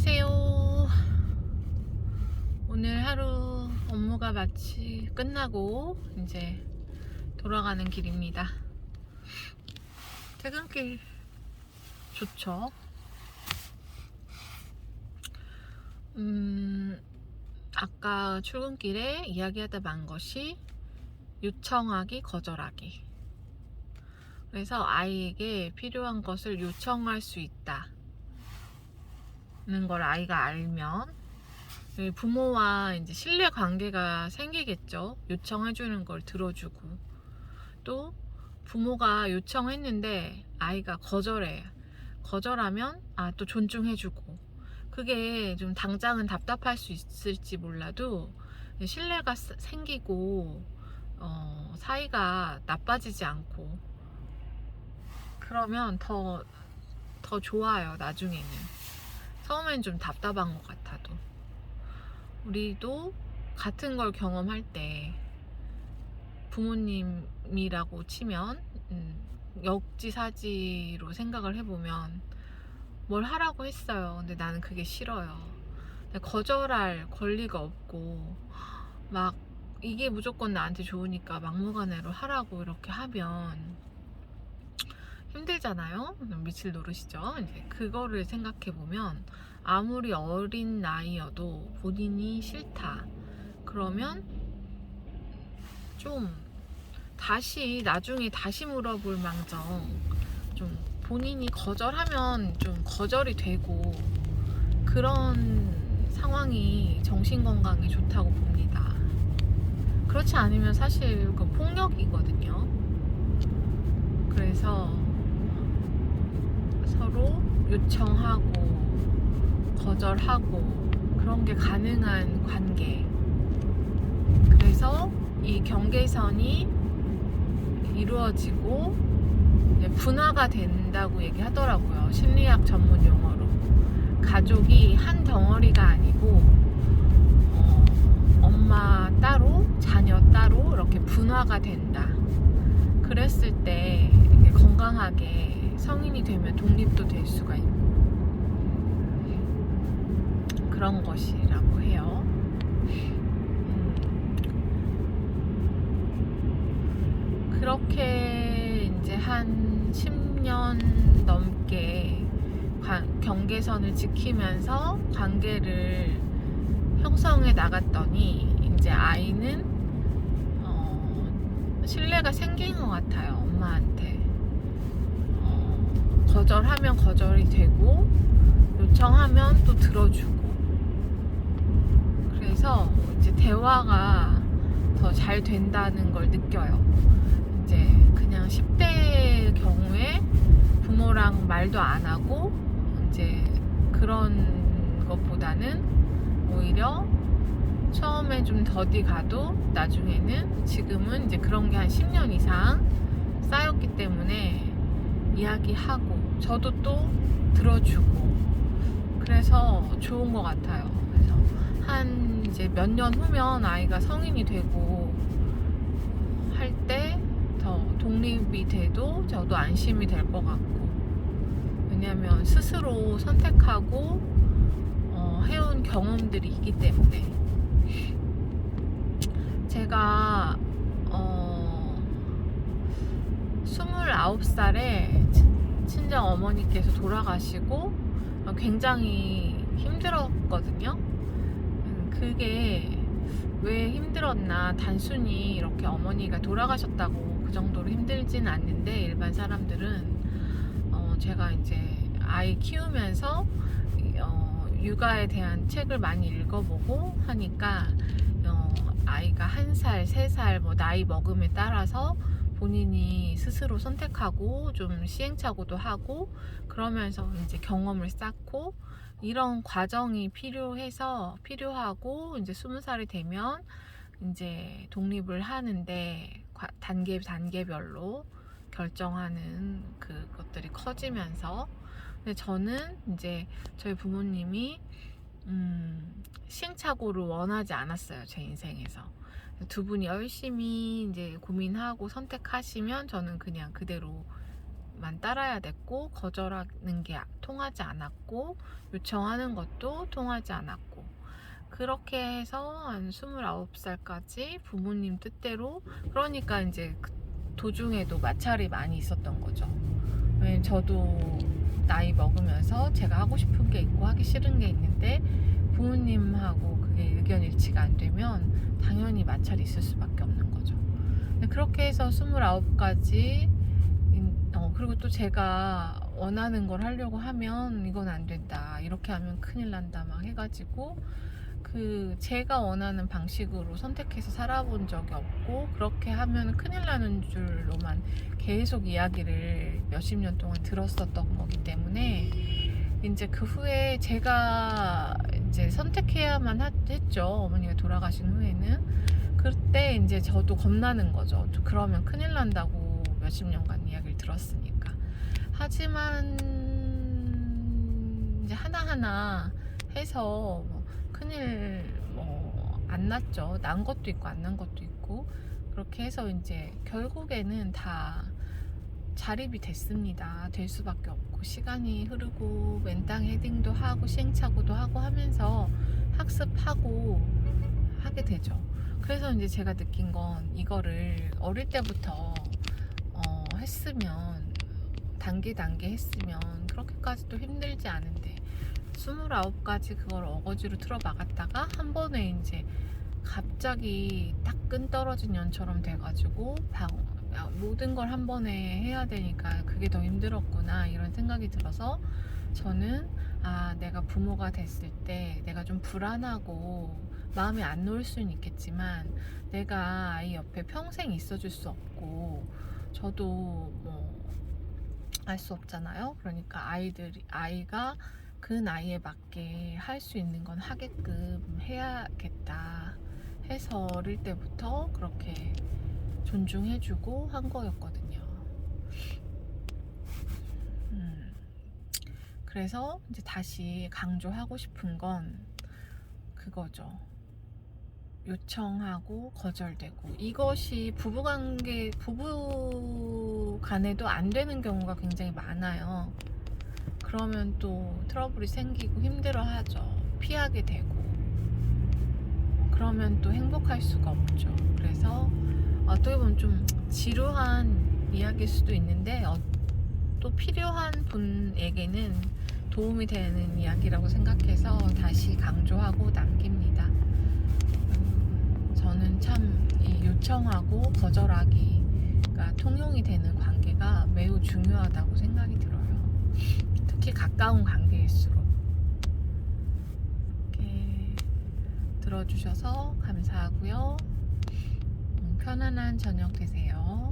안녕하세요. 오늘 하루 업무가 마치 끝나고 이제 돌아가는 길입니다. 퇴근길 좋죠. 아까 출근길에 이야기하다 만 것이 요청하기, 거절하기. 그래서 아이에게 필요한 것을 요청할 수 있다는 걸 아이가 알면 부모와 이제 신뢰 관계가 생기겠죠. 요청해주는 걸 들어주고, 또 부모가 요청했는데 아이가 거절하면 또 존중해주고, 그게 좀 당장은 답답할 수 있을지 몰라도 신뢰가 생기고 사이가 나빠지지 않고 그러면 더 좋아요. 나중에는 처음엔 좀 답답한 것 같아도. 우리도 같은 걸 경험할 때 부모님이라고 치면 역지사지로 생각을 해보면 뭘 하라고 했어요. 근데 나는 그게 싫어요. 근데 거절할 권리가 없고 막 이게 무조건 나한테 좋으니까 막무가내로 하라고 이렇게 하면 힘들잖아요. 미칠 노릇이죠. 이제 그거를 생각해보면 아무리 어린 나이여도 본인이 싫다 그러면 좀 나중에 다시 물어볼 망정, 좀 본인이 거절하면 좀 거절이 되고 그런 상황이 정신건강에 좋다고 봅니다. 그렇지 않으면 사실 그 폭력이거든요. 그래서 서로 요청하고 거절하고 그런 게 가능한 관계. 그래서 이 경계선이 이루어지고 분화가 된다고 얘기하더라고요. 심리학 전문 용어로. 가족이 한 덩어리가 아니고 엄마 따로 자녀 따로 이렇게 분화가 된다. 그랬을 때 건강하게 성인이 되면 독립도 될 수가 있고 그런 것이라고 해요. 그렇게 이제 한 10년 넘게 경계선을 지키면서 관계를 형성해 나갔더니 이제 아이는 신뢰가 생긴 것 같아요. 엄마한테 거절하면 거절이 되고 요청하면 또 들어주고, 그래서 이제 대화가 더 잘 된다는 걸 느껴요. 이제 그냥 10대의 경우에 부모랑 말도 안 하고 이제 그런 것보다는 오히려 처음에 좀 더디 가도 나중에는, 지금은 이제 그런 게 한 10년 이상 쌓였기 때문에 이야기하고 저도 또 들어주고 그래서 좋은 것 같아요. 그래서 한 이제 몇 년 후면 아이가 성인이 되고 할 때 더 독립이 돼도 저도 안심이 될 것 같고, 왜냐하면 스스로 선택하고 해온 경험들이 있기 때문에. 제가 29살에 친정 어머니께서 돌아가시고 굉장히 힘들었거든요. 그게 왜 힘들었나, 단순히 이렇게 어머니가 돌아가셨다고 그 정도로 힘들진 않는데, 일반 사람들은 제가 이제 아이 키우면서 육아에 대한 책을 많이 읽어보고 하니까 아이가 1살, 3살 뭐 나이 먹음에 따라서 본인이 스스로 선택하고 좀 시행착오도 하고 그러면서 이제 경험을 쌓고 이런 과정이 필요하고 이제 20살이 되면 이제 독립을 하는데 단계별로 결정하는 그것들이 커지면서, 근데 저는 이제 저희 부모님이 시행착오를 원하지 않았어요. 제 인생에서. 두 분이 열심히 이제 고민하고 선택하시면 저는 그냥 그대로 만 따라야 됐고, 거절하는 게 통하지 않았고, 요청하는 것도 통하지 않았고, 그렇게 해서 한 29살까지 부모님 뜻대로, 그러니까 이제 도중에도 마찰이 많이 있었던 거죠. 왜냐면 저도 나이 먹으면서 제가 하고 싶은 게 있고 하기 싫은 게 있는데 부모님하고 그게 의견 일치가 안 되면 당연히 마찰이 있을 수밖에 없는 거죠. 그렇게 해서 29까지, 그리고 또 제가 원하는 걸 하려고 하면 이건 안 된다, 이렇게 하면 큰일 난다 막 해가지고 제가 원하는 방식으로 선택해서 살아본 적이 없고, 그렇게 하면 큰일 나는 줄로만 계속 이야기를 몇십 년 동안 들었었던 거기 때문에 이제 그 후에 제가 이제 선택해야만 했죠. 어머니가 돌아가신 후에는. 그때 이제 저도 겁나는 거죠. 그러면 큰일 난다고 몇십 년간 이야기를 들었으니까. 하지만 이제 하나하나 해서 큰일 안 났죠. 난 것도 있고 안 난 것도 있고, 그렇게 해서 이제 결국에는 다 자립이 됐습니다. 될 수밖에 없고, 시간이 흐르고 맨땅 헤딩도 하고 시행착오도 하고 하면서 학습하고 하게 되죠. 그래서 이제 제가 느낀 건, 이거를 어릴 때부터 했으면, 단계 했으면 그렇게까지 또 힘들지 않은데 29까지 그걸 어거지로 틀어 막았다가 한 번에 이제 갑자기 딱 끈 떨어진 연처럼 돼가지고 모든 걸 한 번에 해야 되니까 그게 더 힘들었구나, 이런 생각이 들어서 저는 내가 부모가 됐을 때 내가 좀 불안하고 마음이 안 놓일 수는 있겠지만 내가 아이 옆에 평생 있어줄 수 없고, 저도 알 수 없잖아요. 그러니까 아이가 그 나이에 맞게 할 수 있는 건 하게끔 해야겠다 해서 어릴 때부터 그렇게 존중해주고 한 거였거든요. 그래서 이제 다시 강조하고 싶은 건 그거죠. 요청하고 거절되고, 이것이 부부 간에도 안 되는 경우가 굉장히 많아요. 그러면 또 트러블이 생기고 힘들어 하죠. 피하게 되고. 그러면 또 행복할 수가 없죠. 그래서 어떻게 보면 좀 지루한 이야기일 수도 있는데 또 필요한 분에게는 도움이 되는 이야기라고 생각해서 다시 강조하고 남깁니다. 저는 참 이 요청하고 거절하기가 통용이 되는 관계가 매우 중요하다고 생각이 들어요. 특히 가까운 관계일수록. 이렇게 들어주셔서 감사하고요. 편안한 저녁 되세요.